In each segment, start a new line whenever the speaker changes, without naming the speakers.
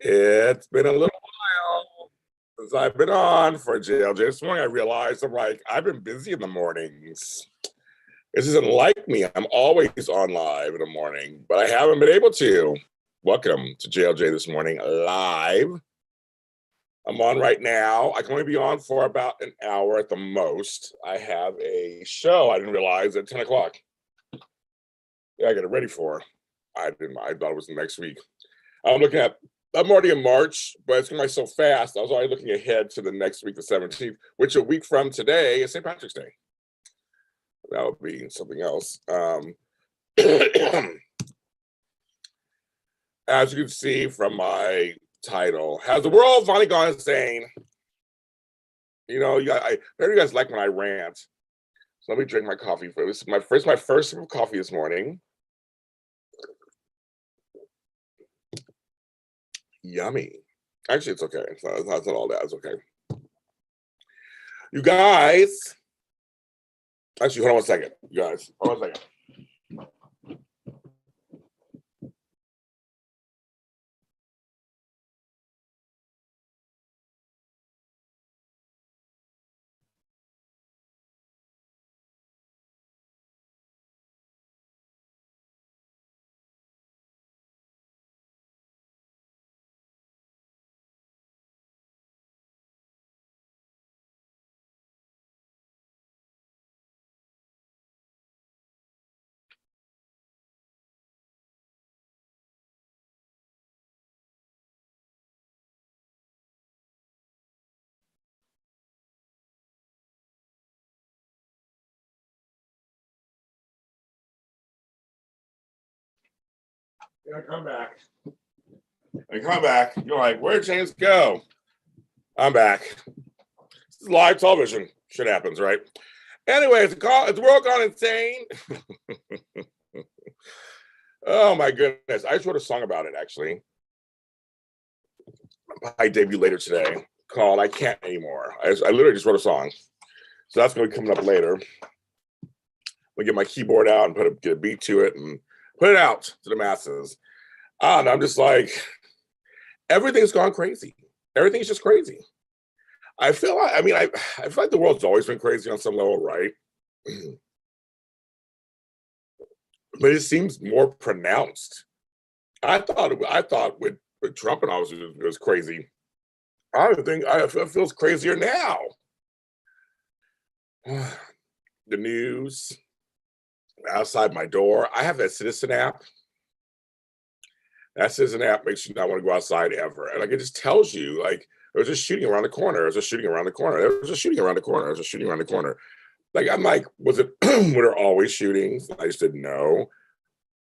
It's been a little while since I've been on for JLJ. This morning I realized I've been busy in the mornings. This isn't like me. I'm always on live in the morning, but I haven't been able to. Welcome to JLJ this morning live. I'm on right now. I can only be on for about an hour at the most. I have a show I didn't realize at 10 o'clock. Yeah, I got it ready for. I didn't. I thought it was next week. I'm already in March, but it's going by so fast. I was already looking ahead to the next week, the 17th, which a week from today is St. Patrick's Day. That would be something else. As you can see from my title, has the world finally gone insane? You know, I heard you guys like when I rant. So let me drink my coffee first. This is my first sip of coffee this morning. Yummy. Actually, it's okay. It's not all that. It's okay. You guys. Actually, hold on one second. You guys, hold on a second. I come back. You're like, where'd James go? I'm back. This is live television. Shit happens, right? Anyway, it's the world gone insane. Oh my goodness. I just wrote a song about it actually. My debut later today called I Can't Anymore. I literally just wrote a song. So that's gonna be coming up later. I'll get my keyboard out and get a beat to it and put it out to the masses. And I'm just like, everything's gone crazy. Everything's just crazy. I feel like the world's always been crazy on some level, right? But it seems more pronounced. I thought with Trump and all it was crazy. I think it feels crazier now. The news outside my door. I have that Citizen app. That Citizen app makes you not want to go outside ever. And like it just tells you, like, there's a shooting around the corner. There's a shooting around the corner. There's a shooting around the corner. There's a shooting around the corner. Like, I'm like, was it, were there always shootings? I just didn't know.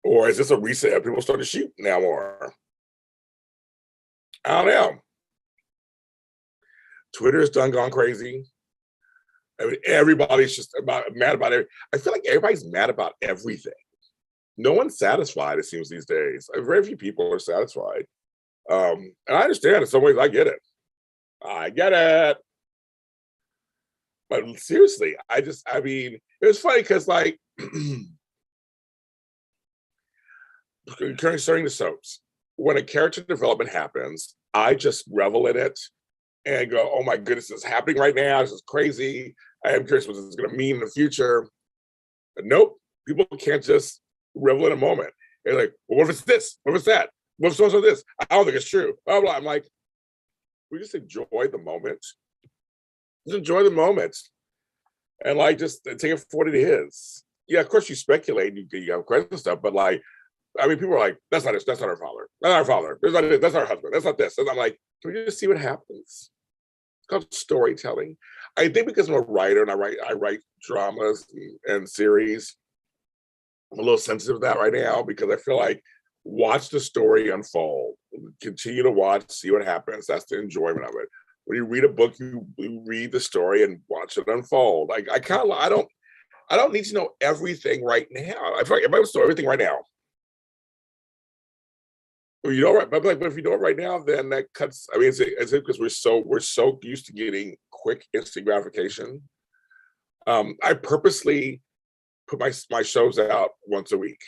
Or is this a reset? People starting to shoot now more. I don't know. Twitter's gone crazy. I mean, everybody's just mad about it. I feel like everybody's mad about everything. No one's satisfied, it seems, these days. Very few people are satisfied. And I understand in some ways, I get it. But seriously, it was funny because like concerning the soaps, when a character development happens, I just revel in it and go, oh my goodness, this is happening right now. This is crazy. I am curious what this is going to mean in the future. But nope, people can't just revel in a moment. They're like, well, what if it's this? What if it's that? What if so this? I don't think it's true. Blah, blah. I'm like, we just enjoy the moment. Just enjoy the moment. And like, just take it for what it is. Yeah, of course you speculate, you have questions and stuff, but like, I mean, people are like, that's not our father. That's our father. That's our husband. That's not this. And I'm like, can we just see what happens? It's called storytelling. I think because I'm a writer and I write dramas and series, I'm a little sensitive to that right now because I feel like watch the story unfold. Continue to watch, see what happens. That's the enjoyment of it. When you read a book, you read the story and watch it unfold. Like I don't need to know everything right now. I feel like if I was to know everything right now, you know, right? But if you know it right now, then that cuts. I mean, it's because we're so used to getting quick instant gratification. I purposely put my shows out once a week,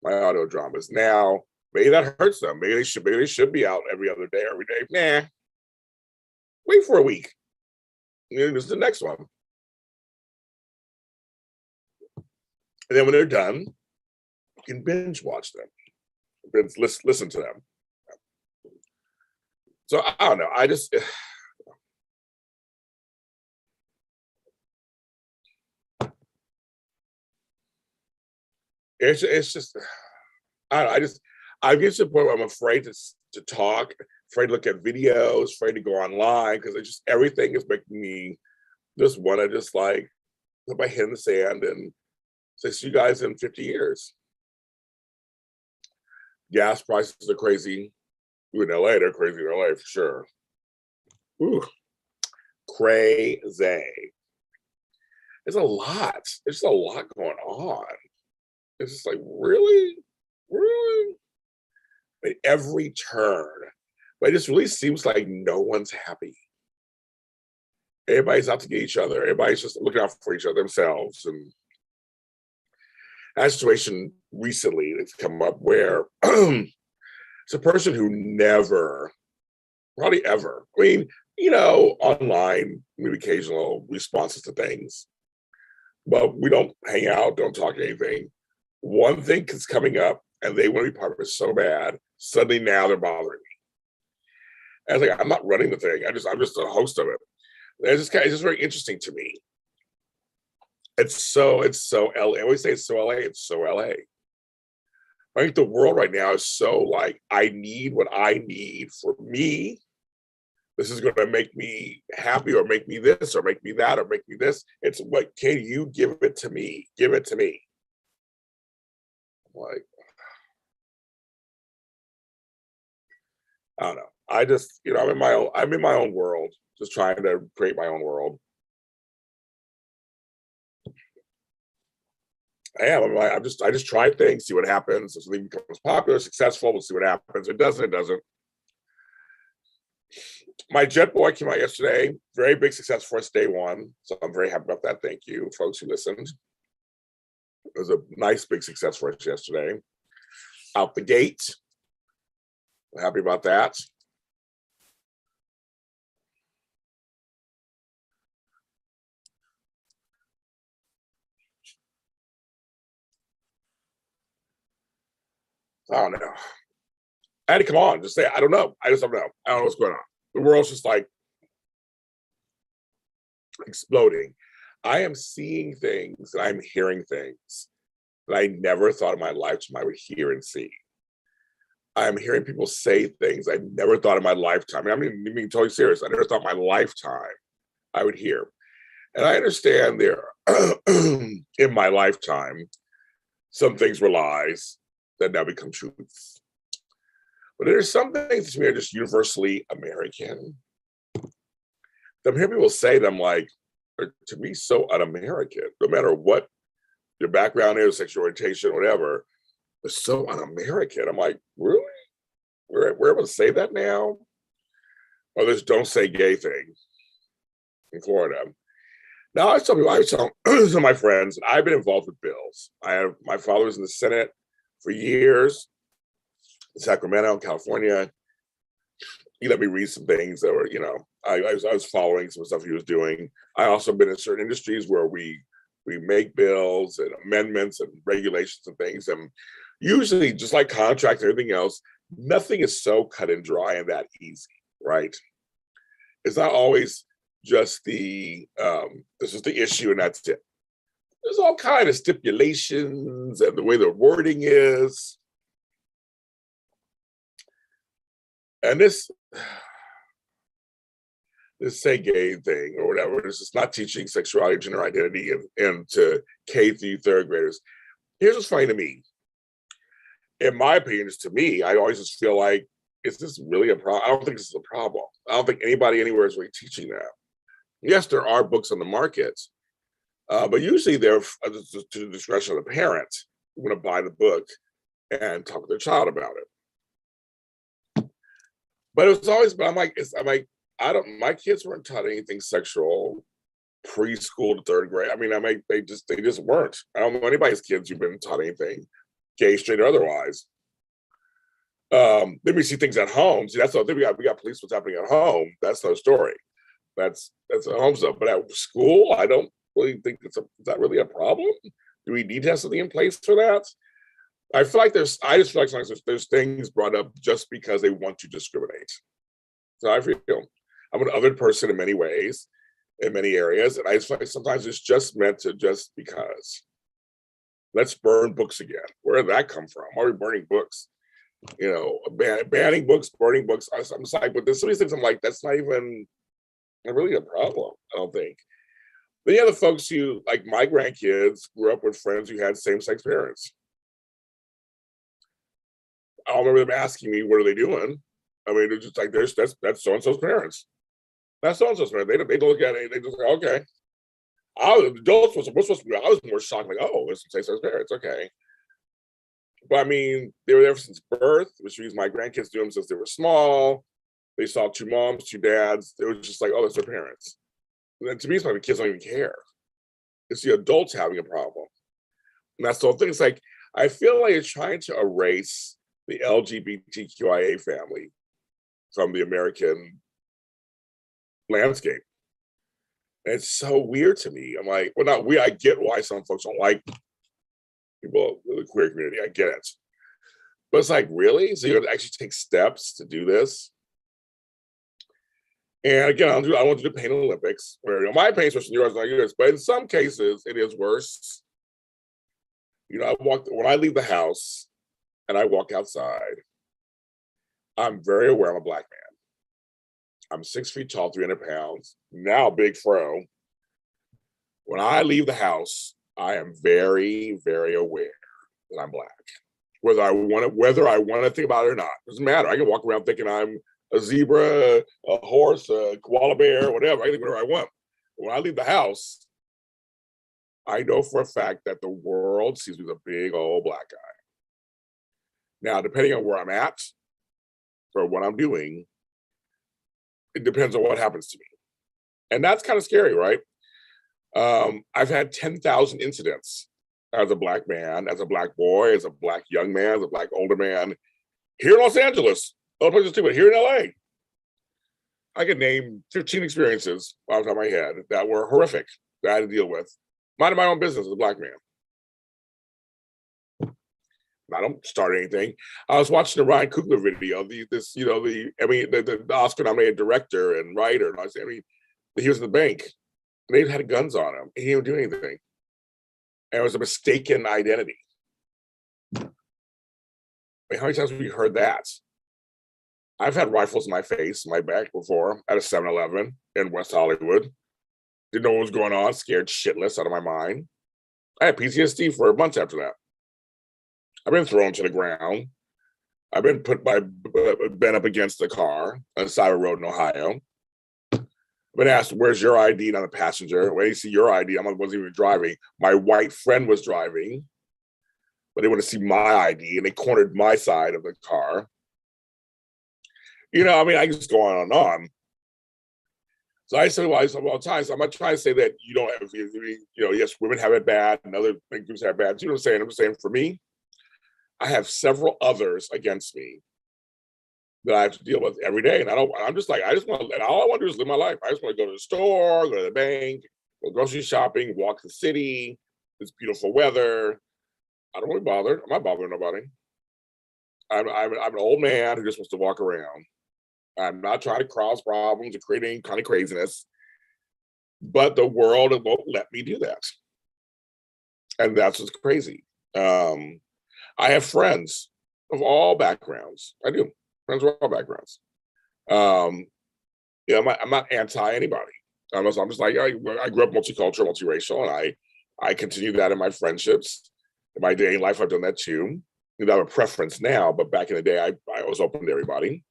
my audio dramas. Now Maybe that hurts them. Maybe they should be out every other day, every day. Nah, wait for a week. This is the next one. And then when they're done, you can binge watch them. Listen to them. So I don't know. I just it's just I don't know, I get to the point where I'm afraid to talk, afraid to look at videos, afraid to go online because it's just everything is making me just want to just like put my head in the sand and say, see you guys in 50 years. Gas prices are crazy. Ooh, in LA, they're crazy in LA for sure. Ooh, crazy. It's a lot. There's a lot going on. It's just like, really? Really? At every turn. But it just really seems like no one's happy. Everybody's out to get each other. Everybody's just looking out for each other themselves. And that situation recently that's come up where it's a person who never, probably ever, I mean, online, maybe occasional responses to things, but we don't hang out, don't talk anything. One thing is coming up and they want to be part of it so bad, suddenly now they're bothering me. And I was like, I'm not running the thing. I'm just a host of it. And it's just very interesting to me. It's so LA. I always say it's so LA. It's so LA. I think the world right now is so like, I need what I need for me. This is going to make me happy or make me this or make me that or make me this. It's what, can you give it to me? Give it to me. I'm like, I don't know. I just, I'm in my own world, just trying to create my own world. I am. I just try things, see what happens. If something becomes popular, successful, we'll see what happens. It doesn't, it doesn't. My Jet Boy came out yesterday. Very big success for us day one. So I'm very happy about that. Thank you, folks who listened. It was a nice big success for us yesterday. Out the gate. I'm happy about that. I don't know. I had to come on, just say, I don't know. I just don't know. I don't know what's going on. The world's just like exploding. I am seeing things and I'm hearing things that I never thought in my lifetime I would hear and see. I'm hearing people say things I never thought in my lifetime. I mean, I'm being totally serious. I never thought in my lifetime I would hear. And I understand there, in my lifetime, some things were lies that now become truths. But there's some things to me are just universally American. I'm hearing people say them like, to me, so un-American. No matter what your background is, sexual orientation, whatever, it's so un-American. I'm like, really? We're able to say that now? Or this "don't say gay" thing in Florida. Now I tell people, I tell some of my friends, I've been involved with bills. My father was in the Senate for years, in Sacramento, California. He let me read some things that were, I was following some stuff he was doing. I also been in certain industries where we make bills and amendments and regulations and things. And usually, just like contracts and everything else, nothing is so cut and dry and that easy, right? It's not always just this is the issue and that's it. There's all kind of stipulations and the way the wording is. And this say gay thing or whatever, this is not teaching sexuality, gender identity and to K through third graders. Here's what's funny to me. In my opinion, just to me, I always just feel like, is this really a problem? I don't think this is a problem. I don't think anybody anywhere is really teaching that. Yes, there are books on the market, but usually they're to the discretion of the parent who want to buy the book and talk with their child about it. But it was always, but I'm like, my kids weren't taught anything sexual preschool to third grade. I mean, they just weren't. I don't know anybody's kids who've been taught anything, gay, straight, or otherwise. Then we see things at home. See, that's the thing. We got police what's happening at home. That's no story. That's a home stuff. But at school, I don't really think is that really a problem? Do we need to have something in place for that? I just feel like sometimes there's things brought up just because they want to discriminate. So I feel I'm an othered person in many ways, in many areas, and I just feel like sometimes it's just meant to just because. Let's burn books again. Where did that come from? Why are we burning books? You know, banning books, burning books. I'm just like, but there's some of these things I'm like, that's not even really a problem, I don't think. Then you have the folks who, like my grandkids, grew up with friends who had same-sex parents. I remember them asking me, what are they doing? I mean, they're just like, that's so-and-so's parents. That's so-and-so's parents. They look at it, they just like, okay. Adults were supposed to be, I was more shocked, like, oh, it's same-sex parents, okay. But I mean, they were there since birth, which means my grandkids knew them since they were small. They saw two moms, two dads. It was just like, oh, that's their parents. And then to me, it's like the kids don't even care. It's the adults having a problem. And that's the whole thing. It's like, I feel like it's trying to erase the LGBTQIA family from the American landscape. And it's so weird to me. I'm like, well, not weird. I get why some folks don't like people in the queer community. I get it. But it's like, really? So you have to actually take steps to do this? And again, I want to do the Pain Olympics, where my pain is worse than yours, not yours. But in some cases, it is worse. When I leave the house and I walk outside, I'm very aware I'm a Black man. I'm 6 feet tall, 300 pounds, now a big fro. When I leave the house, I am very, very aware that I'm Black. Whether I want to think about it or not, doesn't matter. I can walk around thinking I'm a zebra, a horse, a koala bear, whatever. I can think whatever I want. When I leave the house, I know for a fact that the world sees me as a big old Black guy. Now, depending on where I'm at or what I'm doing, it depends on what happens to me. And that's kind of scary, right? I've had 10,000 incidents as a Black man, as a Black boy, as a Black young man, as a Black older man here in Los Angeles. Other places too, but here in LA, I could name 15 experiences off the top of my head that were horrific that I had to deal with. Minding my own business as a Black man. I don't start anything. I was watching the Ryan Coogler video, the Oscar-nominated director and writer, and he was in the bank, and they had guns on him. He didn't do anything. And it was a mistaken identity. I mean, how many times have we heard that? I've had rifles in my face, my back before at a 7-Eleven in West Hollywood. Didn't know what was going on, scared shitless out of my mind. I had PTSD for months after that. I've been thrown to the ground. I've been bent up against the car on the side of a road in Ohio. I've been asked, where's your ID? Not a passenger. Where do you see your ID? I wasn't even driving. My white friend was driving, but they want to see my ID, and they cornered my side of the car. I just go on and on. So I say, all the time. So I'm not trying to say that you don't have, yes, women have it bad and other groups have it bad. You know what I'm saying? I'm just saying for me, I have several others against me that I have to deal with every day. And I'm just like, all I want to do is live my life. I just want to go to the store, go to the bank, go grocery shopping, walk the city. It's beautiful weather. I don't really bother. I'm not bothering nobody. I'm an old man who just wants to walk around. I'm not trying to cause problems or create any kind of craziness, but the world won't let me do that. And that's what's crazy. I have friends of all backgrounds. I do. Friends of all backgrounds. I'm not anti anybody. I'm just like, I grew up multicultural, multiracial, and I continue that in my friendships. In my dating life, I've done that too. I have a preference now, but back in the day, I was open to everybody.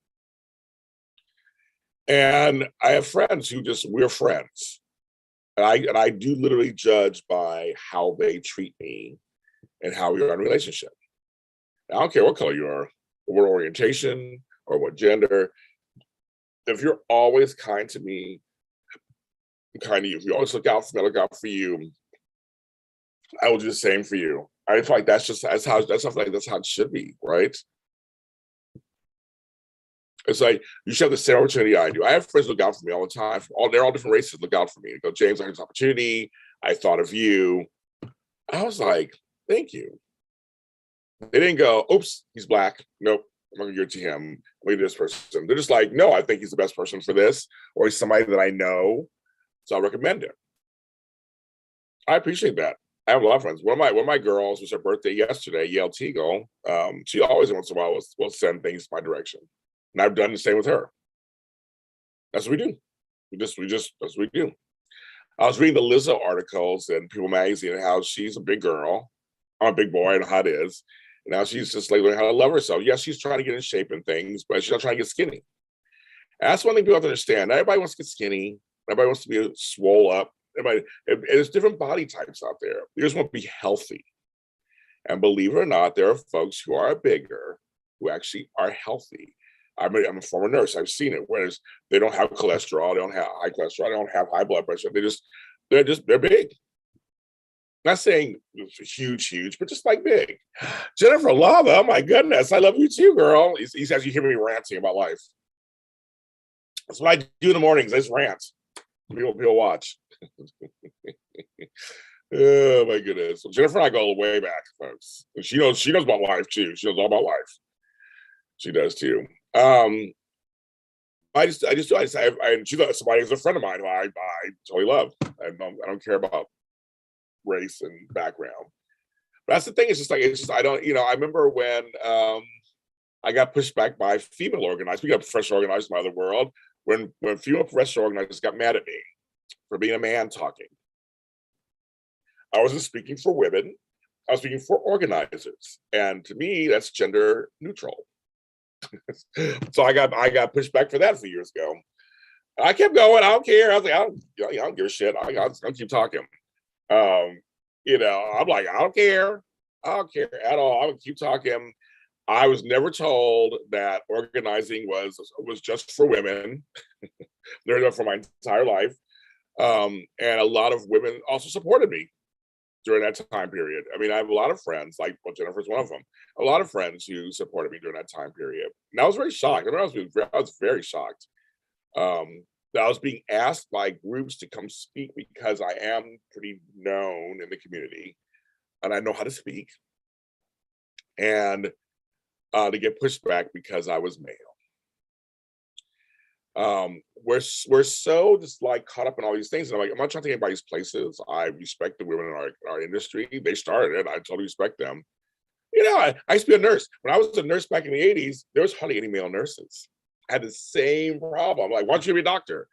And I have friends we're friends. And I do literally judge by how they treat me and how we are in a relationship. I don't care what color you are, or what orientation, or what gender. If you're always kind to me, I'm kind to you. If you always look out for you, I will do the same for you. I feel like that's how it should be, right? It's like, you should have the same opportunity I do. I have friends look out for me all the time. They're all different races, look out for me. They go, James, I had this opportunity. I thought of you. I was like, thank you. They didn't go, oops, he's black. Nope, I'm going to give it to him. Look at this person. They're just like, no, I think he's the best person for this, or he's somebody that I know, so I recommend him. I appreciate that. I have a lot of friends. One of my girls, was her birthday yesterday, JLJ girl. She always once in a while will send things my direction, and I've done the same with her. That's what we do. That's what we do. I was reading the Lizzo articles in People Magazine and how she's a big girl. I'm a big boy, I know how it is. And now she's just like learning how to love herself. Yes, she's trying to get in shape and things, but she's not trying to get skinny. And that's one thing people have to understand. Not everybody wants to get skinny. Everybody wants to be swole up. There's different body types out there. You just want to be healthy. And believe it or not, there are folks who are bigger who actually are healthy. I'm a former nurse. I've seen it. Whereas they don't have cholesterol, they don't have high cholesterol, they don't have high blood pressure. They're big. Not saying huge, but just like big. Jennifer Lava, oh my goodness, I love you too, girl. He's actually hearing me ranting about life. That's what I do in the mornings. I just rant. People watch. Oh my goodness. So Jennifer and I go way back, folks. And she knows about life too. She knows all about life. She does too. And she's somebody who's a friend of mine who I totally love. I don't care about race and background. But that's the thing. I don't, I remember when I got pushed back by female organizers. We got professional organizers in my other world. When female professional organizers got mad at me for being a man talking. I wasn't speaking for women. I was speaking for organizers. And to me, that's gender neutral. So I got pushed back for that a few years ago. I kept going. I don't care. I was like, I don't give a shit. I'll keep talking. I'm like, I don't care. I don't care at all. I would keep talking. I was never told that organizing was just for women. Learned that for my entire life. And a lot of women also supported me during that time period. I mean, I have a lot of friends, like Jennifer's one of them, a lot of friends who supported me during that time period. And I was very shocked. I was very shocked that I was being asked by groups to come speak because I am pretty known in the community and I know how to speak, and to get pushed back because I was male. We're so just like caught up in all these things, and I'm not trying to take anybody's places. I respect the women in our industry. They started it. I totally respect them. I used to be a nurse. When I was a nurse back in the 80s, there was hardly any male nurses. I had the same problem. Like, why don't you be a doctor?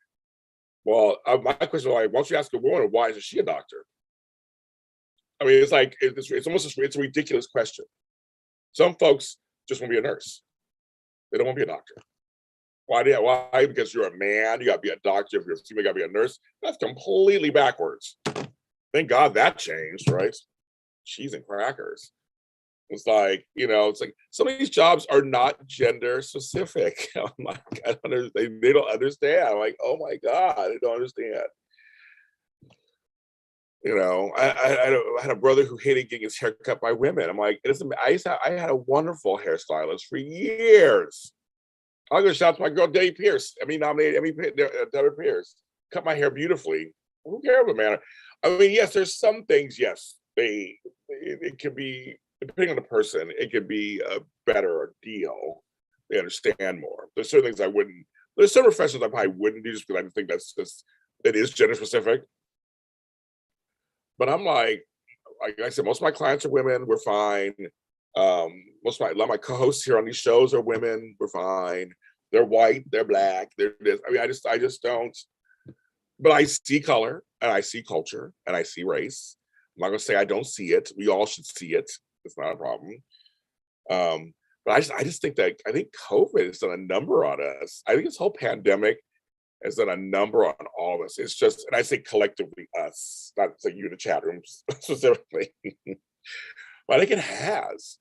Well, my question was like, why don't you ask a woman, why isn't she a doctor? I mean, it's like, it's almost a ridiculous question. Some folks just want to be a nurse. They don't want to be a doctor. Why? Because you're a man, you got to be a doctor. If you're a female, you got to be a nurse. That's completely backwards. Thank God that changed, right? Cheese and crackers. It's like, it's like some of these jobs are not gender specific. I'm like, they don't understand. I'm like, oh my God, they don't understand. I had a brother who hated getting his hair cut by women. I'm like, I had a wonderful hairstylist for years. I'll go shout out to my girl, Debbie Pierce. Debbie Pierce. Cut my hair beautifully. Who cares about man? I mean, yes, there's some things, yes, it can be, depending on the person, it could be a better deal. They understand more. There's certain things there's some professions I probably wouldn't do just because I think it is gender specific. But I'm like I said, most of my clients are women, we're fine. A lot of my co-hosts here on these shows are women, we're fine. They're white, they're black, they're this. I mean, I just don't, but I see color and I see culture and I see race. I'm not gonna say I don't see it. We all should see it. It's not a problem. But I just think COVID has done a number on us. I think this whole pandemic has done a number on all of us. It's just, and I say collectively us, not say you in the chat rooms specifically, but I think it has.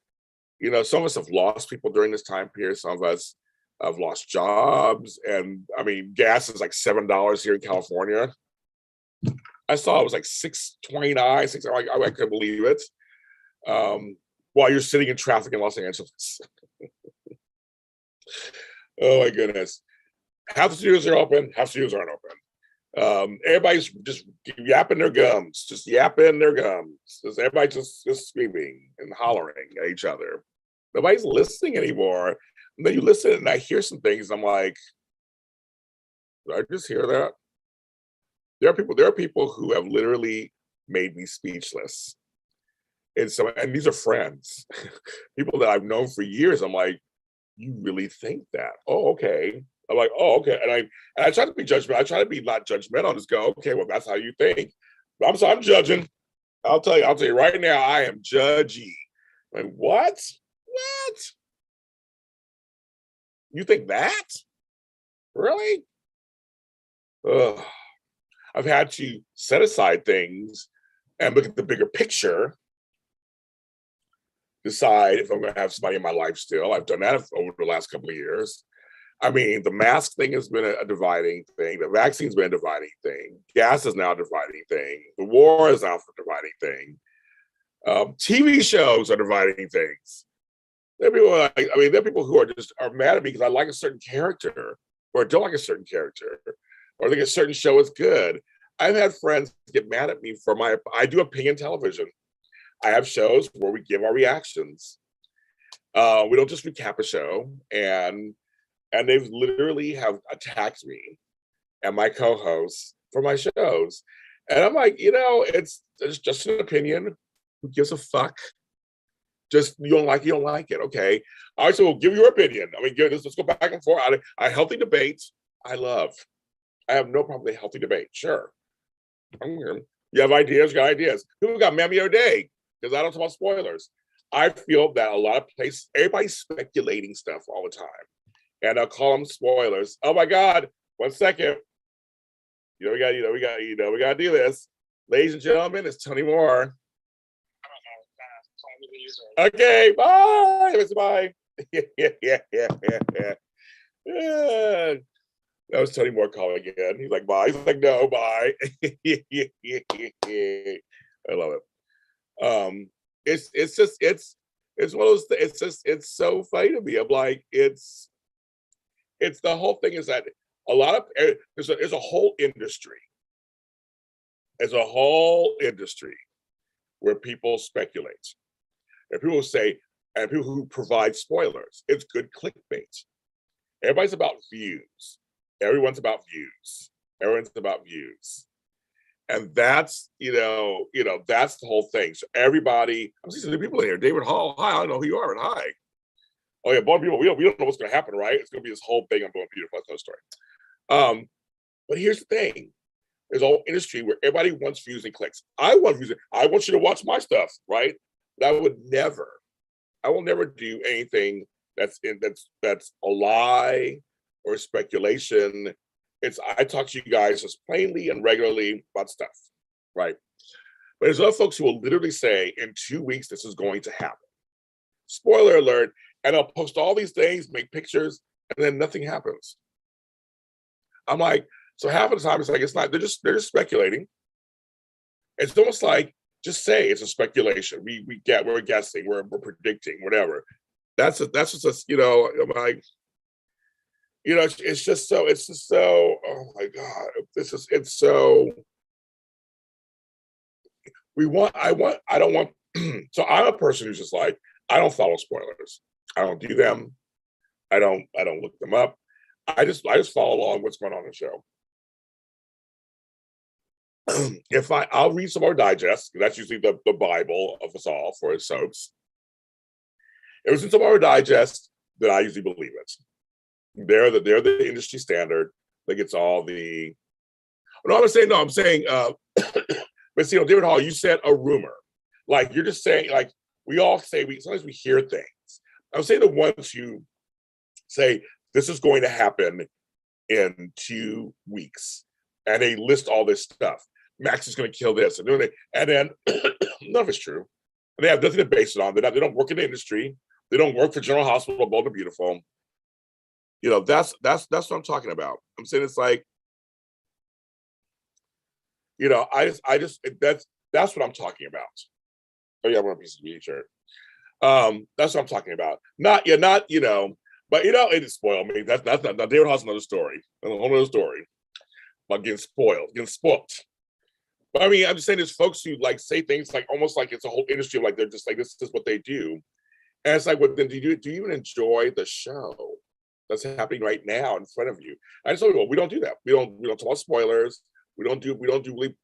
Some of us have lost people during this time period. Some of us have lost jobs. And I mean, gas is like $7 here in California. I saw it was like $6.29, I couldn't believe it. While you're sitting in traffic in Los Angeles. Oh my goodness. Half the studios are open, half the studios aren't open. Everybody's just yapping their gums, just yapping their gums. Everybody just screaming and hollering at each other. Nobody's listening anymore. And then you listen and I hear some things. I'm like, did I just hear that? There are people who have literally made me speechless. And these are friends, people that I've known for years. I'm like, you really think that? Oh, okay. I'm like, oh, okay. And I try to be judgmental. I try to be not judgmental. Just go, okay, well, that's how you think. But I'm judging. I'll tell you right now, I am judgy. Like, what? What? You think that? Really? Ugh. I've had to set aside things and look at the bigger picture, decide if I'm going to have somebody in my life still. I've done that over the last couple of years. I mean, the mask thing has been a dividing thing. The vaccine's been a dividing thing. Gas is now a dividing thing. The war is now a dividing thing. TV shows are dividing things. There are people there are people who are mad at me because I like a certain character, or don't like a certain character, or think a certain show is good. I've had friends get mad at me for I do opinion television. I have shows where we give our reactions. We don't just recap a show, and they've literally have attacked me and my co-hosts for my shows. And I'm like, it's just an opinion. Who gives a fuck? Just you don't like it. Okay. All right, so we'll give your opinion. I mean, let's go back and forth. I healthy debate. I have no problem with a healthy debate. Sure. I'm here. You have ideas, got ideas. People got mad the other day because I don't talk about spoilers. I feel that a lot of places, everybody's speculating stuff all the time. And I'll call them spoilers. Oh my God, 1 second. We got to do this. Ladies and gentlemen, it's Tony Moore. Okay, bye. Bye. Yeah. That was Tony Moore calling again. He's like, bye. He's like, no, bye. I love it. It's one of those. It's so funny to me. I'm like, it's the whole thing is that a lot of there's a whole industry. There's a whole industry where people speculate, and people say, and people who provide spoilers. It's good clickbait. Everybody's about views. Everyone's about views. Everyone's about views. And that's, that's the whole thing. So everybody, I'm seeing some new people in here. David Hall, hi, I don't know who you are, but hi. Oh yeah, Born Beautiful, we don't know what's going to happen, right? It's going to be this whole thing on Born Beautiful. That's another story. But here's the thing. There's a whole industry where everybody wants views and clicks. I want views. I want you to watch my stuff, right? But I will never do anything that's a lie or speculation. I talk to you guys just plainly and regularly about stuff, right? But there's other folks who will literally say, in 2 weeks, this is going to happen. Spoiler alert, and I'll post all these things, make pictures, and then nothing happens. I'm like, so half of the time it's like, it's not, they're just speculating. It's almost like, just say it's a speculation. We're guessing, we're predicting, whatever. That's just, I'm like, it's just so, oh my God, it's so, I don't want, so I'm a person who's just like, I don't follow spoilers. I don't do them. I don't look them up. I just follow along what's going on in the show. I'll read some more digests, that's usually the Bible of us all for soaps. It was in some more digest that I usually believe it. They're the industry standard. Like it's all the. No, I'm saying. But David Hall, you said a rumor. Like you're just saying. Like we all say. Sometimes we hear things. I'm saying the ones who say this is going to happen in 2 weeks, and they list all this stuff. Max is going to kill this, and then none of it's true. And they have nothing to base it on. They don't work in the industry. They don't work for General Hospital, Bold and Beautiful. That's what I'm talking about. I'm saying it's like, that's what I'm talking about. Oh yeah, I want a piece of meat shirt. That's what I'm talking about. Not, but But it spoiled me. That's not David Hall's another story. A whole other story about getting spoiled. But I mean, I'm just saying there's folks who like say things like almost like it's a whole industry, like they're just like this is what they do. And it's like, well, then do you even enjoy the show that's happening right now in front of you? I just told you, well, we don't do that. We don't talk about spoilers. We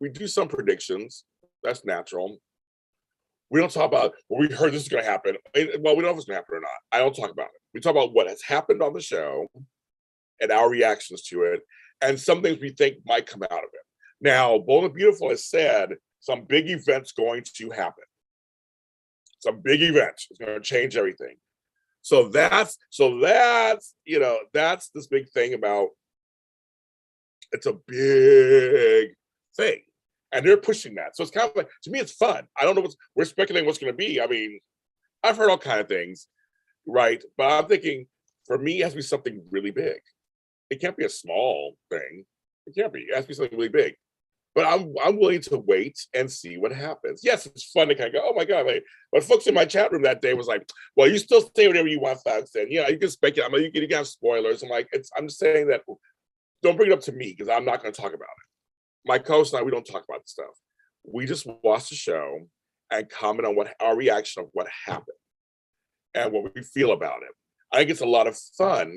do some predictions. That's natural. We don't talk about, well, we heard this is going to happen. Well, we don't know if it's going to happen or not. I don't talk about it. We talk about what has happened on the show and our reactions to it, and some things we think might come out of it. Now, Bold and Beautiful has said some big events going to happen. Some big event is going to change everything. So that's that's this big thing about, it's a big thing. And they're pushing that. So it's kind of like, to me, it's fun. I don't know we're speculating what's going to be. I mean, I've heard all kind of things, right? But I'm thinking, for me, it has to be something really big. It can't be a small thing. It can't be. It has to be something really big. But I'm willing to wait and see what happens. Yes, it's fun to kind of go, oh my God. But folks in my chat room that day was like, well, you still say whatever you want, folks. And you can speculate. I mean, you can have spoilers. I'm like, I'm just saying that, don't bring it up to me because I'm not going to talk about it. My co-host and I, we don't talk about the stuff. We just watch the show and comment on what our reaction of what happened and what we feel about it. I think it's a lot of fun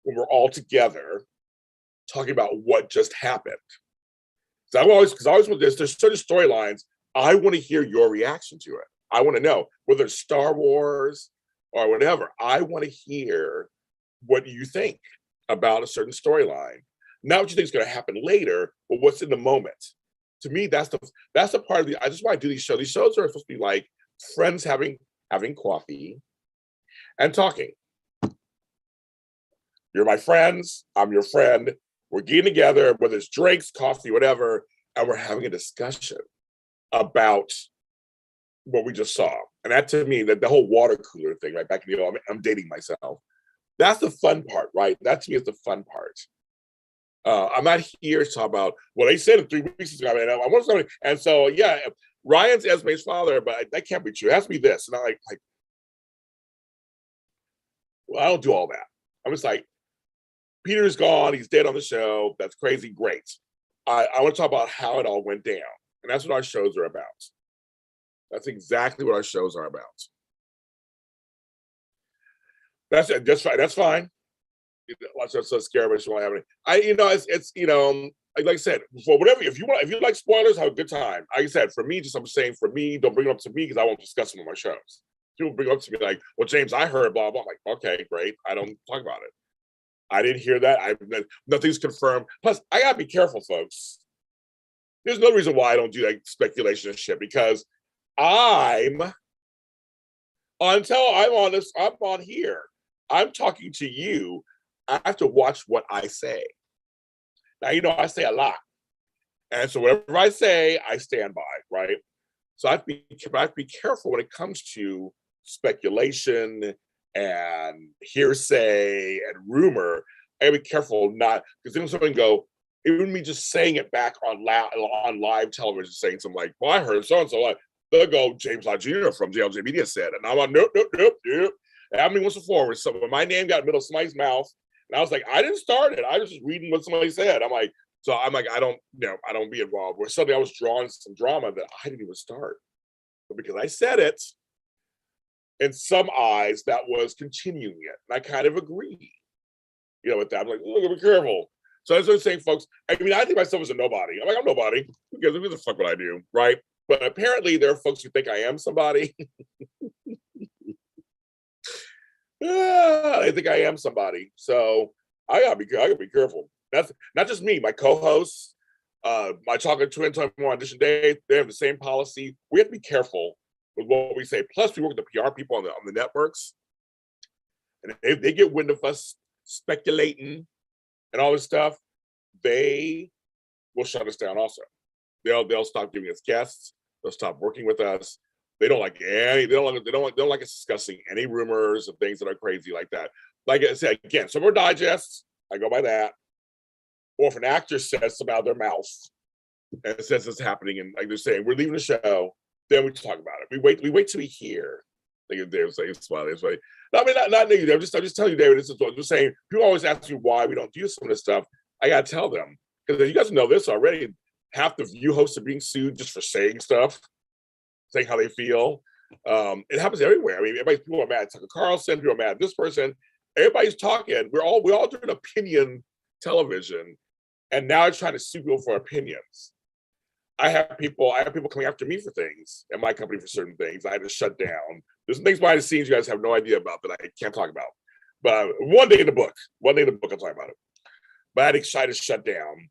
when we're all together talking about what just happened. So because I always want this, there's certain storylines, I want to hear your reaction to it. I want to know, whether it's Star Wars or whatever, I want to hear what you think about a certain storyline. Not what you think is going to happen later, but what's in the moment. To me, that's the part of the. I just want to do these shows. These shows are supposed to be like friends having coffee and talking. You're my friends. I'm your friend. We're getting together, whether it's drinks, coffee, whatever, and we're having a discussion about what we just saw. And that, to me, that the whole water cooler thing, right back in the, I'm dating myself. That's the fun part, right? That to me is the fun part. I'm not here to talk about, well, they said it 3 weeks ago. I mean, I want somebody, and so yeah, Ryan's Esme's father, but that can't be true. It has to be this. And I'm like, well, I don't do all that. I'm just like, Peter's gone. He's dead on the show. That's crazy. Great. I want to talk about how it all went down, and that's what our shows are about. That's exactly what our shows are about. That's it. That's fine. Lots of so scared, but she won't have any. It's like I said, for whatever, if you like spoilers, have a good time. Like I said, for me, I'm saying, for me, don't bring it up to me because I won't discuss them on my shows. People bring it up to me like, well, James, I heard blah blah. I'm like, okay, great. I don't talk about it. I didn't hear that. Nothing's confirmed. Plus, I gotta be careful, folks. There's no reason why I don't do like speculation and shit, because until I'm on here. I'm talking to you. I have to watch what I say. Now, I say a lot. And so whatever I say, I stand by, right? So I have to be careful when it comes to speculation and hearsay and rumor. I gotta be careful not, because then someone go, even me just saying it back on live television, saying something like, well, I heard so-and-so, like, they'll go, James Lott Jr. from JLJ Media said, and I'm like, nope. And how many wants to forward? So when my name got in the middle of somebody's mouth, and I was like, I didn't start it. I was just reading what somebody said. I don't be involved. Where suddenly I was drawing some drama that I didn't even start. But because I said it, in some eyes, that was continuing it. And I kind of agree, with that. I'm like, look, be careful. So that's what I'm saying, folks. I mean, I think myself as a nobody. I'm like, I'm nobody. Who gives a fuck what I do, right? But apparently there are folks who think I am somebody. I think I am somebody. So I gotta be careful. That's not just me, my co-hosts, my chocolate twin time audition day, they have the same policy. We have to be careful with what we say. Plus, we work with the PR people on the networks. And if they get wind of us speculating and all this stuff, they will shut us down also. They'll stop giving us guests, they'll stop working with us. They don't like us discussing any rumors of things that are crazy like that. Like I said, again, some are digests. I go by that. Or if an actor says something out of their mouth and says it's happening, and like they're saying, we're leaving the show, then we talk about it. We wait till we hear David's saying it's funny. It's funny. No, I mean, not negative. I'm just telling you, David. This is what I'm just saying. People always ask me why we don't do some of this stuff. I gotta tell them because you guys know this already. Half the View hosts are being sued just for saying stuff, saying how they feel. It happens everywhere. I mean, people are mad at Tucker Carlson. People are mad at this person. Everybody's talking. We're all doing opinion television, and now it's trying to sue people for opinions. I have people coming after me for things at my company for certain things. I had to shut down. There's some things behind the scenes you guys have no idea about that I can't talk about. But one day in the book, I'll talk about it. But I had to try to shut down.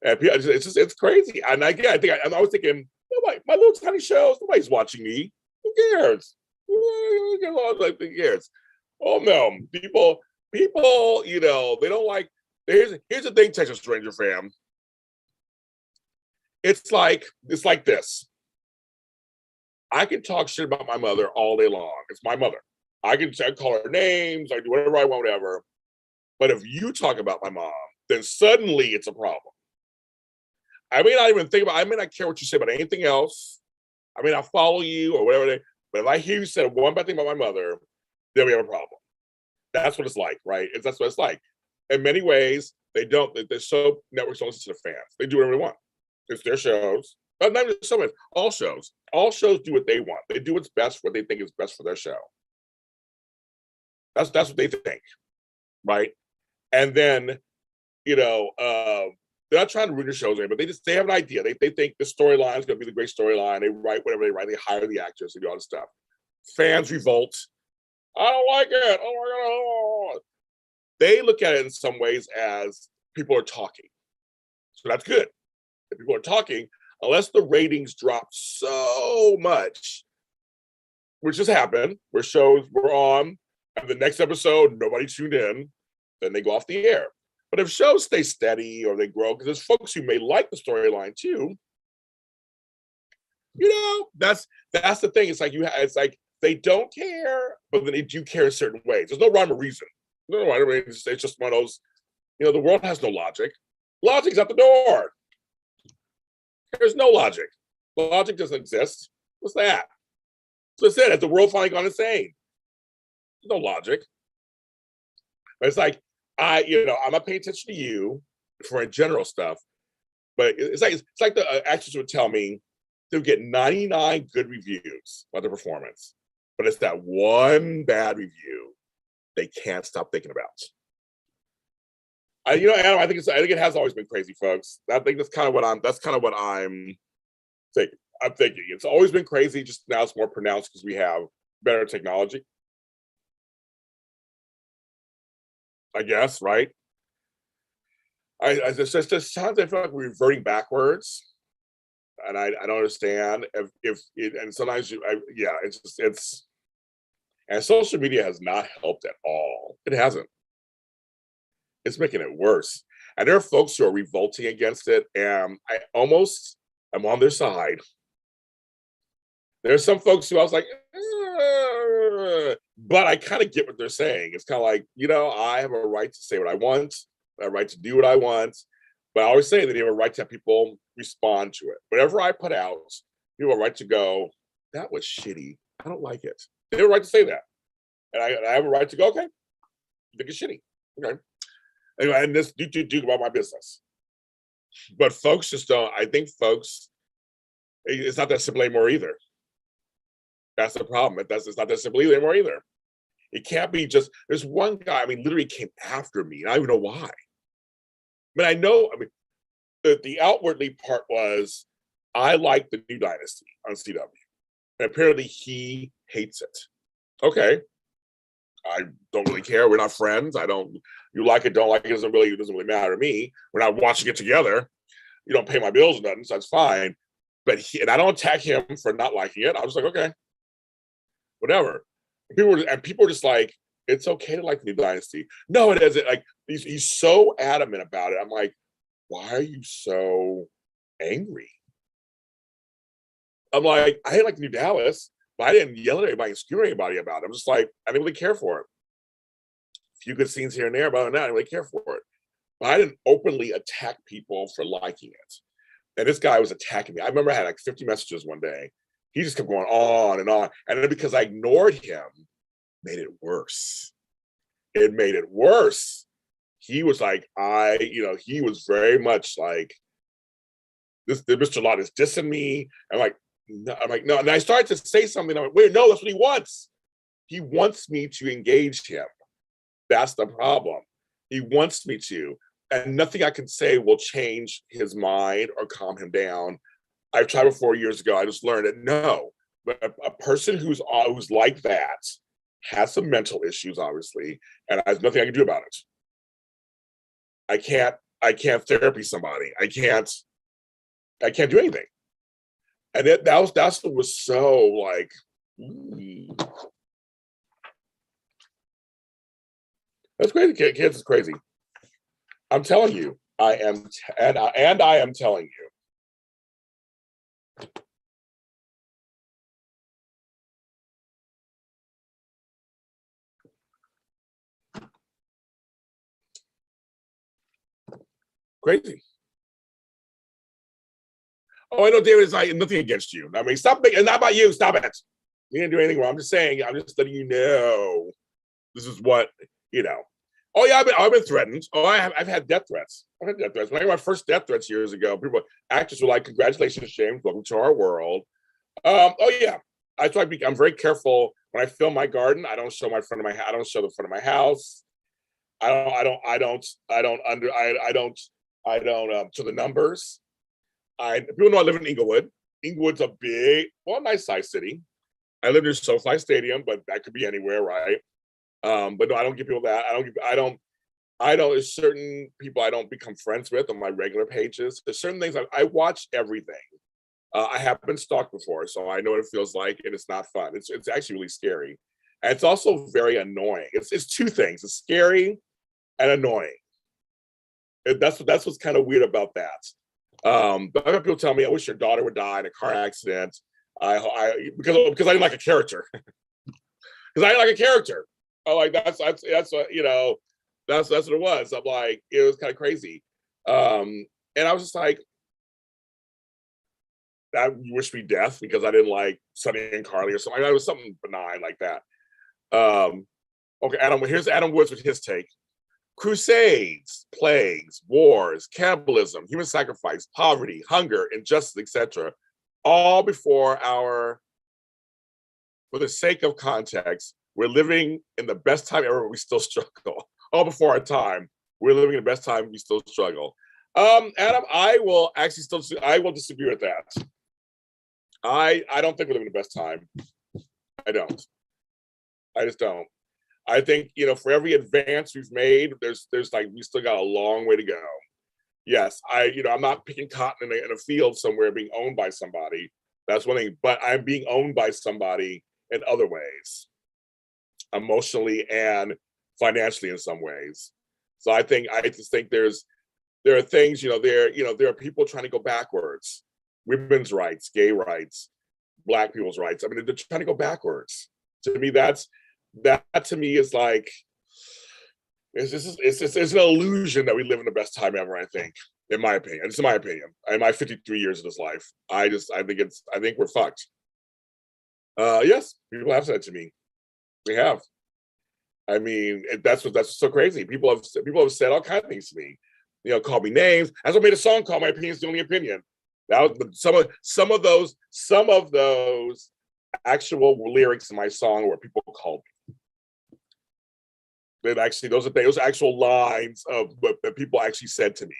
And it's crazy. And again, I was thinking, my little tiny shows, nobody's watching me. Who cares? Who cares? Oh no, people, they don't like. Here's the thing, Texas Ranger fam. It's like this. I can talk shit about my mother all day long. It's my mother. I call her names. I do whatever I want, whatever. But if you talk about my mom, then suddenly it's a problem. I may not even think about. I may not care what you say about anything else. I may not follow you or whatever. But if I hear you say one bad thing about my mother, then we have a problem. That's what it's like, right? That's what it's like. In many ways, they don't. The show networks don't listen to the fans. They do whatever they want. It's their shows. Not just so much. All shows. All shows do what they want. They do what's best, what they think is best for their show. That's what they think, right? And then, they're not trying to ruin the shows, but they have an idea. They think the storyline is going to be the great storyline. They write whatever they write. They hire the actors. They do all this stuff. Fans revolt. I don't like it. Oh my God. They look at it in some ways as people are talking. So that's good. If people are talking, unless the ratings drop so much, which has happened, where shows were on, and the next episode, nobody tuned in, then they go off the air. But if shows stay steady or they grow, because there's folks who may like the storyline too, that's the thing. It's like they don't care, but then they do care in certain ways. There's no rhyme or reason. No, I mean, it's just one of those, the world has no logic. Logic's at the door. There's no logic. Logic doesn't exist. What's that? So that's it. Has the world finally gone insane? There's no logic. But it's like, I'm not paying attention to you for general stuff, but it's like the actors would tell me they would get 99 good reviews about the performance, but it's that one bad review they can't stop thinking about. Adam, I think it has always been crazy, folks. I think that's kind of what I'm thinking. I'm thinking it's always been crazy. Just now it's more pronounced because we have better technology, I guess, right? I just sometimes I feel like we're reverting backwards, and I don't understand if it, and sometimes and social media has not helped at all. It hasn't. It's making it worse. And there are folks who are revolting against it, and I'm on their side. There's some folks who I was like, but I kind of get what they're saying. It's kind of like, I have a right to say what I want, a right to do what I want, but I always say that they have a right to have people respond to it. Whatever I put out, people have a right to go, that was shitty. I don't like it. They have a right to say that. And I have a right to go, okay, I think it's shitty. Okay. Anyway, and this do about my business. But folks just don't, I think folks, it's not that simple anymore either. That's the problem. It's not that simple anymore either. It can't be just, there's one guy, literally came after me, and I don't even know why. The outwardly part was, I like the New Dynasty on CW. And apparently he hates it. Okay. I don't really care. We're not friends. You like it, don't like it, it doesn't really matter to me. We're not watching it together. You don't pay my bills or nothing, so that's fine. But and I don't attack him for not liking it. I was like, okay, whatever. People were just like, it's okay to like the New Dynasty. No, it isn't. Like he's so adamant about it. I'm like, why are you so angry? I'm like, I didn't like the New Dallas, but I didn't yell at anybody and scream at anybody about it. I'm just like, I didn't really care for it. A few good scenes here and there, but other than that, I didn't really care for it. But I didn't openly attack people for liking it. And this guy was attacking me. I remember I had like 50 messages one day. He just kept going on and on. And then because I ignored him, made it worse. It made it worse. He was like, he was very much like, this Mr. Lott is dissing me. I'm like, no. And I started to say something. I'm like, wait, no, that's what he wants. He wants me to engage him. That's the problem. He wants me to. And nothing I can say will change his mind or calm him down. I've tried before years ago. I just learned that no, but a person who's like that has some mental issues, obviously, and there's nothing I can do about it. I can't therapy somebody. I can't do anything. And that's what was so like, that's crazy. Kids is crazy. I'm telling you, I am telling you. Crazy. Oh, I know, David, it's like nothing against you. I mean, stop making, not about you. Stop it. You didn't do anything wrong. I'm just saying, I'm just letting you know this is what, you know. Oh yeah, I've been threatened. Oh, I've had death threats. I've had death threats. When I got my first death threats years ago, actors were like, "Congratulations, James. Welcome to our world." Oh yeah, I'm very careful when I film my garden. I don't show I don't show the front of my house. I don't show the numbers. People know I live in Inglewood. Inglewood's a nice size city. I live near SoFi Stadium, but that could be anywhere, right? But no, I don't give people that. There's certain people I don't become friends with on my regular pages. There's certain things I watch everything. I have been stalked before, so I know what it feels like, and it's not fun. It's actually really scary. And it's also very annoying. It's two things. It's scary and annoying. That's what's kind of weird about that. But I've had people tell me, I wish your daughter would die in a car accident. Because I didn't like a character. Because I didn't like a character. I'm like, that's what, that's what it was. I'm like, it was kind of crazy. And I was just like, you wish me death because I didn't like Sonny and Carly or something. It was something benign like that. Okay, here's Adam Woods with his take. Crusades, plagues, wars, cannibalism, human sacrifice, poverty, hunger, injustice, etc. All for the sake of context, we're living in the best time ever, we still struggle. All before our time, we're living in the best time, we still struggle. Adam, I will disagree with that. I don't think we live in the best time. I don't. I just don't. I think, for every advance we've made, there's like, we still got a long way to go. Yes, I'm not picking cotton in a field somewhere being owned by somebody. That's one thing, but I'm being owned by somebody in other ways, emotionally and financially in some ways. So I just think there are things, there are people trying to go backwards. Women's rights, gay rights, Black people's rights. I mean, they're trying to go backwards. To me, that to me is like, it's an illusion that we live in the best time ever, I think, in my opinion. It's in my opinion. In my 53 years of this life, I think we're fucked. Yes, people have said it to me. We have. I mean, that's what's so crazy. People have said all kinds of things to me. Called me names. That's what made a song called "My Opinion Is the Only Opinion." That was some of those actual lyrics in my song where people called me. That actually, those actual lines of that people actually said to me.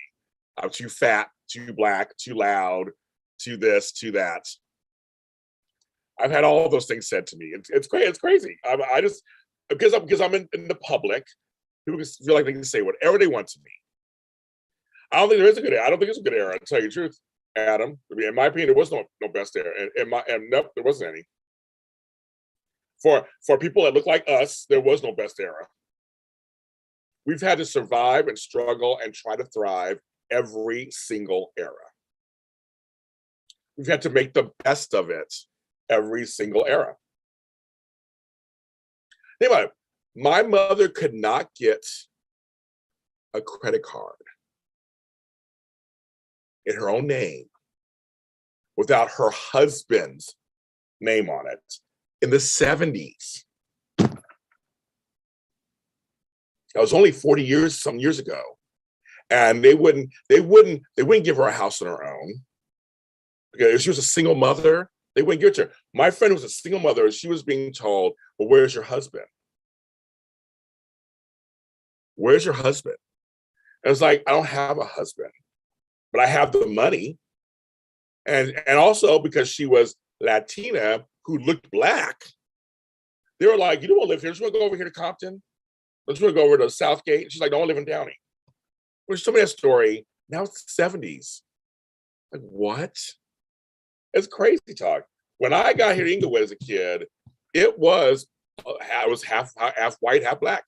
I'm too fat, too Black, too loud, too this, too that. I've had all of those things said to me. It's crazy. It's crazy. I just because I'm in the public, people feel like they can say whatever they want to me. I don't think it's a good era, to tell you the truth, Adam. I mean, in my opinion, there was no best era. And nope, there wasn't any. For people that look like us, there was no best era. We've had to survive and struggle and try to thrive every single era. We've had to make the best of it every single era. Think about it. My mother could not get a credit card in her own name without her husband's name on it in the 70s. That was only 40 years, some years ago. And they wouldn't give her a house on her own. Because if she was a single mother, they wouldn't give it to her. My friend was a single mother, and she was being told, well, where's your husband? Where's your husband? And it's like, I don't have a husband, but I have the money. And also because she was Latina who looked Black, they were like, you don't want to live here. Just want to go over here to Compton. Let's want to go over to Southgate. She's like, don't live in Downey. Well, she told me that story. Now it's the 70s. Like, what? It's crazy talk. When I got here to Inglewood as a kid, I was half white, half Black.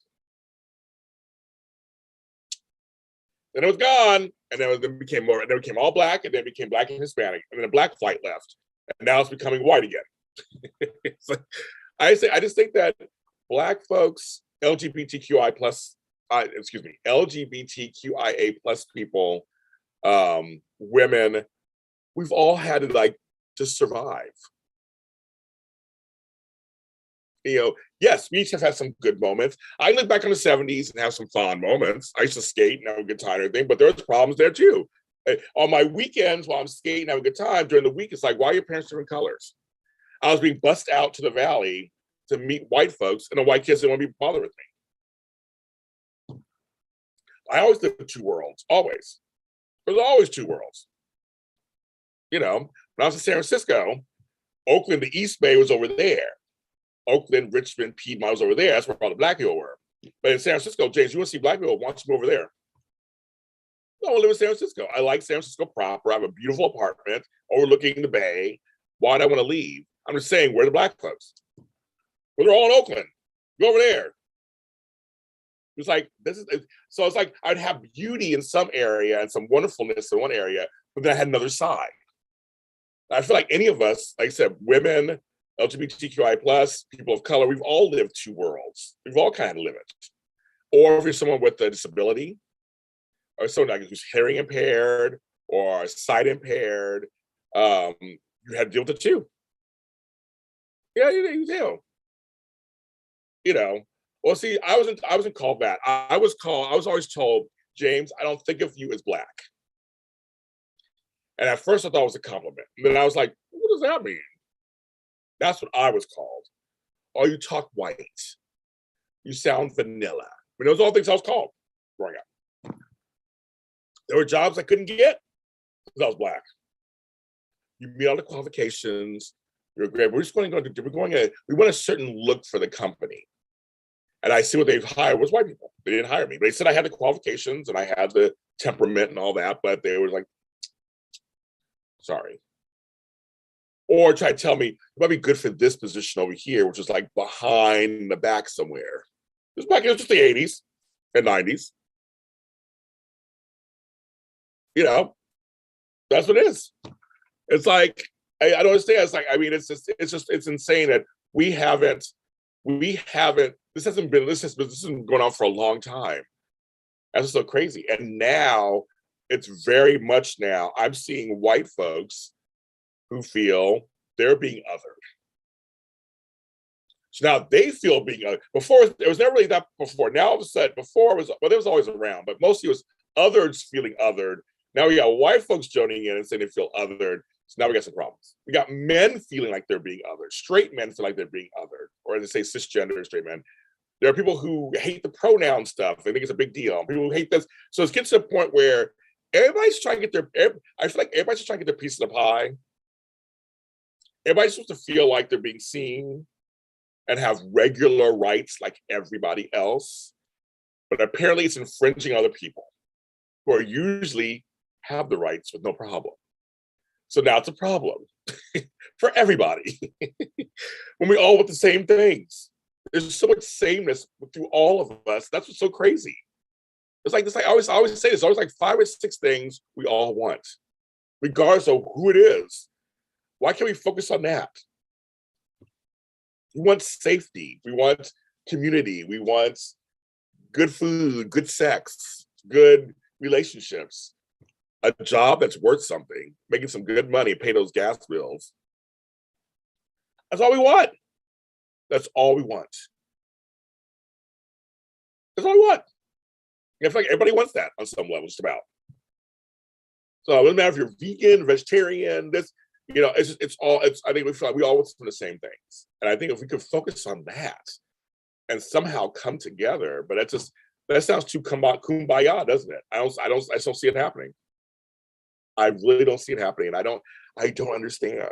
Then it was gone, and then it became more. And then it became all Black, and then it became Black and Hispanic, and then a Black flight left, and now it's becoming white again. Like, I just think that Black folks, LGBTQIA plus people, women, we've all had to survive. Yes, we each have had some good moments. I look back on the 70s and have some fond moments. I used to skate and have a good time and everything, but there's problems there too. On my weekends while I'm skating and have a good time, during the week, it's like, why are your parents different colors? I was being bussed out to the valley to meet white folks, and the white kids didn't want to be bothered with me. I always lived in two worlds, always. There's always two worlds. When I was in San Francisco, Oakland, the East Bay was over there. Oakland, Richmond, Piedmont was over there. That's where all the Black people were. But in San Francisco, James, you want to see Black people, why don't you move over there? No, I live in San Francisco. I like San Francisco proper. I have a beautiful apartment overlooking the bay. Why do I want to leave? I'm just saying, where are the Black folks? Well, they're all in Oakland. Go over there. It's like, so it's like I'd have beauty in some area and some wonderfulness in one area, but then I had another side. I feel like any of us, like I said, women, LGBTQI plus, people of color, we've all lived two worlds. We've all kind of lived it. Or if you're someone with a disability, or someone who's hearing impaired or sight impaired, you had to deal with it too. Yeah, you do. Well, see, I wasn't called that. I was always told, James, I don't think of you as Black. And at first I thought it was a compliment. And then I was like, what does that mean? That's what I was called. Oh, you talk white. You sound vanilla. Those are all things I was called growing up. There were jobs I couldn't get because I was Black. You meet all the qualifications. You're great. We want a certain look for the company. And I see what they've hired was white people. They didn't hire me. They said I had the qualifications and I had the temperament and all that, but they were like, sorry. Or try to tell me, it might be good for this position over here, which is like behind the back somewhere. It was just the 80s and 90s. That's what it is. It's like, I don't understand. It's like, it's insane that this has been going on for a long time. That's so crazy. And now it's very much now I'm seeing white folks who feel they're being othered. So now they feel being othered. Before, it was never really that before. Now all of a sudden, before it was always around, but mostly it was others feeling othered. Now we got white folks joining in and saying they feel othered. So now we got some problems. We got men feeling like they're being othered. Straight men feel like they're being othered. Or as they say, cisgender straight men. There are people who hate the pronoun stuff. They think it's a big deal. People who hate this. So it gets to a point where everybody's trying to get I feel like everybody's just trying to get their piece of the pie. Everybody's supposed to feel like they're being seen and have regular rights like everybody else. But apparently it's infringing other people who are usually have the rights with no problem. So now it's a problem for everybody. When we all want the same things. There's so much sameness through all of us. That's what's so crazy. It's like this. I always say this. Always like 5 or 6 things we all want, regardless of who it is. Why can't we focus on that? We want safety. We want community. We want good food, good sex, good relationships, a job that's worth something, making some good money, pay those gas bills. That's all we want. That's all we want. That's all we want. I feel like everybody wants that on some level, just about. So it doesn't matter if you're vegan, vegetarian, this, I think we feel like we all want some of the same things. And I think if we could focus on that and somehow come together, but that sounds too kumbaya, doesn't it? I just don't see it happening. I really don't see it happening. And I don't understand.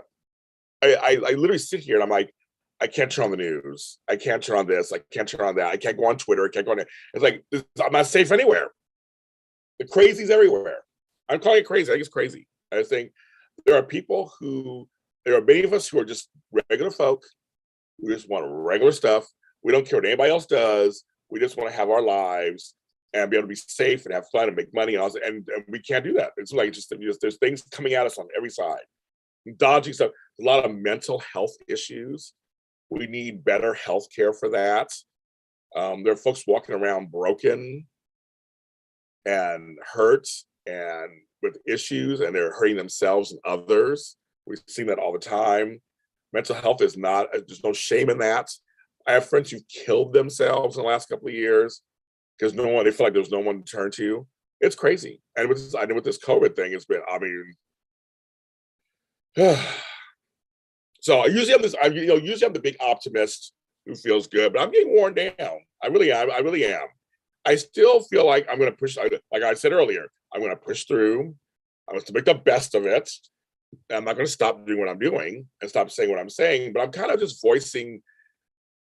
I literally sit here and I'm like, I can't turn on the news. I can't turn on this. I can't turn on that. I can't go on Twitter. I can't go on it. It's like, I'm not safe anywhere. The crazy's everywhere. I'm calling it crazy. I think it's crazy. I think there are many of us who are just regular folk. We just want regular stuff. We don't care what anybody else does. We just want to have our lives and be able to be safe and have fun and make money. And we can't do that. It's like just there's things coming at us on every side. Dodging stuff. A lot of mental health issues. We need better health care for that. There are folks walking around broken and hurt and with issues, and they're hurting themselves and others. We've seen that all the time. Mental health is not, there's no shame in that. I have friends who've killed themselves in the last couple of years because they feel like there's no one to turn to. It's crazy. And I know with this COVID thing, it's been, so usually I'm the big optimist who feels good, but I'm getting worn down. I really am. I still feel like I'm going to push, like I said earlier, I'm going to push through. I'm going to make the best of it. I'm not going to stop doing what I'm doing and stop saying what I'm saying, but I'm kind of just voicing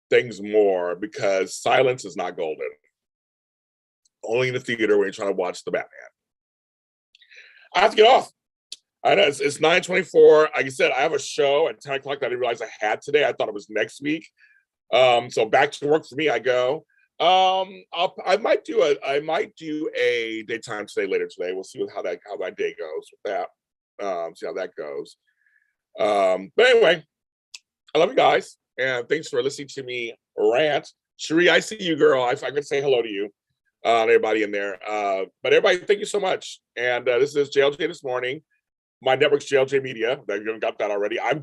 things more because silence is not golden. Only in the theater when you're trying to watch the Batman. I have to get off. I know it's 9:24. Like I said, I have a show at 10 o'clock that I didn't realize I had today. I thought it was next week. So back to work for me I go. I might do a daytime today later today. We'll see how my day goes with that. See how that goes. But anyway, I love you guys, and thanks for listening to me rant. Cherie, I see you, girl. I could say hello to you, everybody in there. But everybody, thank you so much. And this is JLJ This Morning. My network's JLJ Media. You got that already. I'm